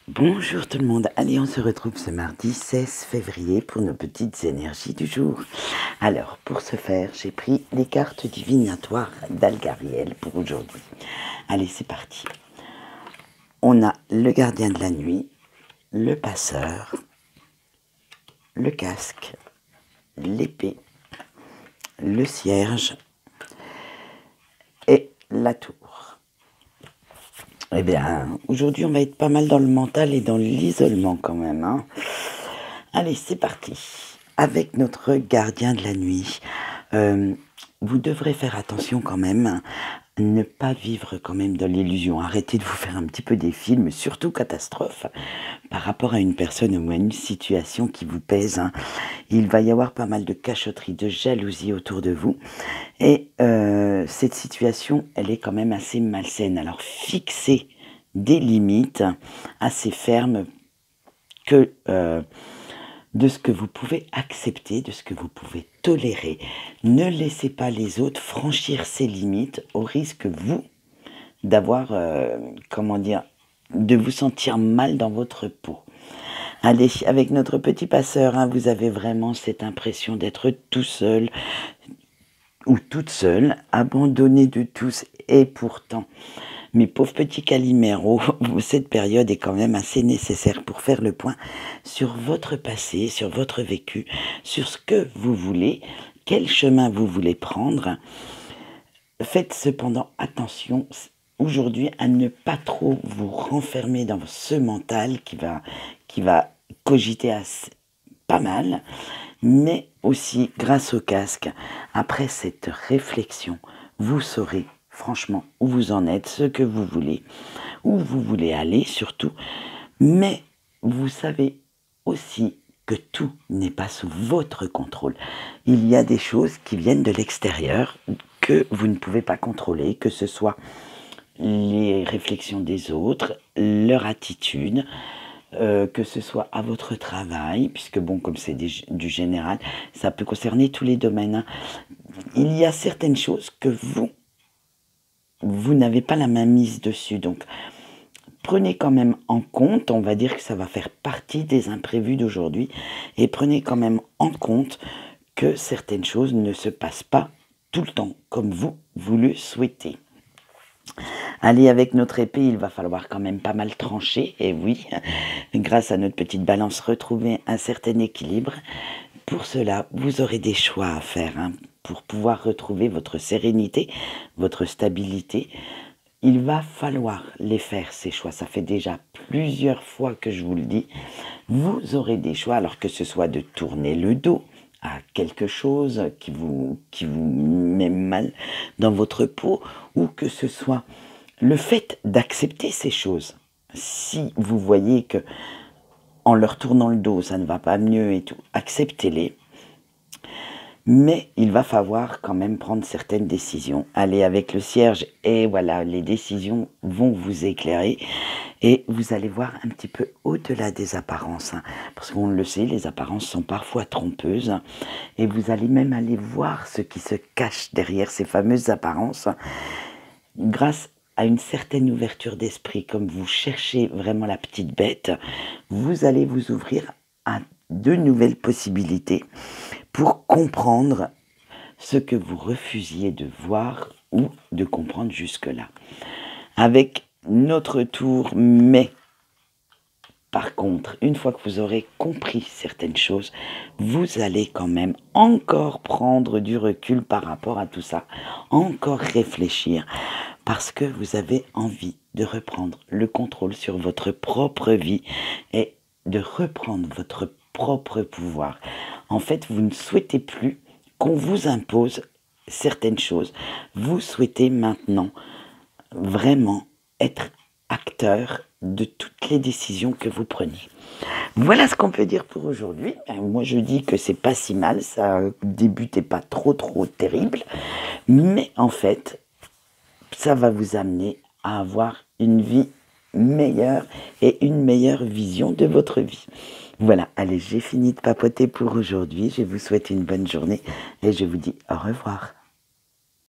Bonjour tout le monde, allez on se retrouve ce mardi 16 février pour nos petites énergies du jour. Alors pour ce faire j'ai pris les cartes divinatoires d'Algariel pour aujourd'hui. Allez c'est parti. On a le gardien de la nuit, le passeur, le casque, l'épée, le cierge et la tour. Eh bien, aujourd'hui, on va être pas mal dans le mental et dans l'isolement quand même. Hein. Allez, c'est parti. Avec notre gardien de la nuit, vous devrez faire attention quand même, ne pas vivre quand même dans l'illusion. Arrêtez de vous faire un petit peu des films, surtout catastrophes, par rapport à une personne ou à une situation qui vous pèse. Hein. Il va y avoir pas mal de cachotterie, de jalousie autour de vous. Et cette situation, elle est quand même assez malsaine. Alors fixez des limites assez fermes que de ce que vous pouvez accepter, de ce que vous pouvez tolérer. Ne laissez pas les autres franchir ces limites au risque, vous, d'avoir, comment dire, de vous sentir mal dans votre peau. Allez, avec notre petit passeur, hein, vous avez vraiment cette impression d'être tout seul ou toute seule, abandonné de tous, et pourtant, mes pauvres petits caliméros, cette période est quand même assez nécessaire pour faire le point sur votre passé, sur votre vécu, sur ce que vous voulez, quel chemin vous voulez prendre. Faites cependant attention aujourd'hui à ne pas trop vous renfermer dans ce mental qui va cogiter pas mal, mais aussi grâce au casque, après cette réflexion, vous saurez franchement où vous en êtes, ce que vous voulez, où vous voulez aller surtout, mais vous savez aussi que tout n'est pas sous votre contrôle. Il y a des choses qui viennent de l'extérieur que vous ne pouvez pas contrôler, que ce soit les réflexions des autres, leur attitude, que ce soit à votre travail, puisque bon, comme c'est du général, ça peut concerner tous les domaines. Hein. Il y a certaines choses que vous n'avez pas la main mise dessus, donc prenez quand même en compte, on va dire que ça va faire partie des imprévus d'aujourd'hui, et prenez quand même en compte que certaines choses ne se passent pas tout le temps comme vous le souhaitez. Allez, avec notre épée, il va falloir quand même pas mal trancher, et oui, grâce à notre petite balance, retrouver un certain équilibre. Pour cela, vous aurez des choix à faire, hein, pour pouvoir retrouver votre sérénité, votre stabilité. Il va falloir les faire, ces choix. Ça fait déjà plusieurs fois que je vous le dis. Vous aurez des choix, alors que ce soit de tourner le dos à quelque chose qui vous met mal dans votre peau, ou que ce soit le fait d'accepter ces choses. Si vous voyez que en leur tournant le dos, ça ne va pas mieux et tout, acceptez-les. Mais il va falloir quand même prendre certaines décisions. Allez avec le cierge, et voilà, les décisions vont vous éclairer. Et vous allez voir un petit peu au-delà des apparences. Hein, parce qu'on le sait, les apparences sont parfois trompeuses. Hein, et vous allez même aller voir ce qui se cache derrière ces fameuses apparences. Grâce à une certaine ouverture d'esprit, comme vous cherchez vraiment la petite bête, vous allez vous ouvrir à de nouvelles possibilités pour comprendre ce que vous refusiez de voir ou de comprendre jusque-là. Avec notre tour, mais par contre, une fois que vous aurez compris certaines choses, vous allez quand même encore prendre du recul par rapport à tout ça, encore réfléchir, parce que vous avez envie de reprendre le contrôle sur votre propre vie et de reprendre votre propre pouvoir. En fait, vous ne souhaitez plus qu'on vous impose certaines choses. Vous souhaitez maintenant vraiment être acteur de toutes les décisions que vous prenez. Voilà ce qu'on peut dire pour aujourd'hui. Moi, je dis que c'est pas si mal, ça débutait pas trop terrible, mais en fait, ça va vous amener à avoir une vie meilleure et une meilleure vision de votre vie. Voilà, allez, j'ai fini de papoter pour aujourd'hui. Je vous souhaite une bonne journée et je vous dis au revoir.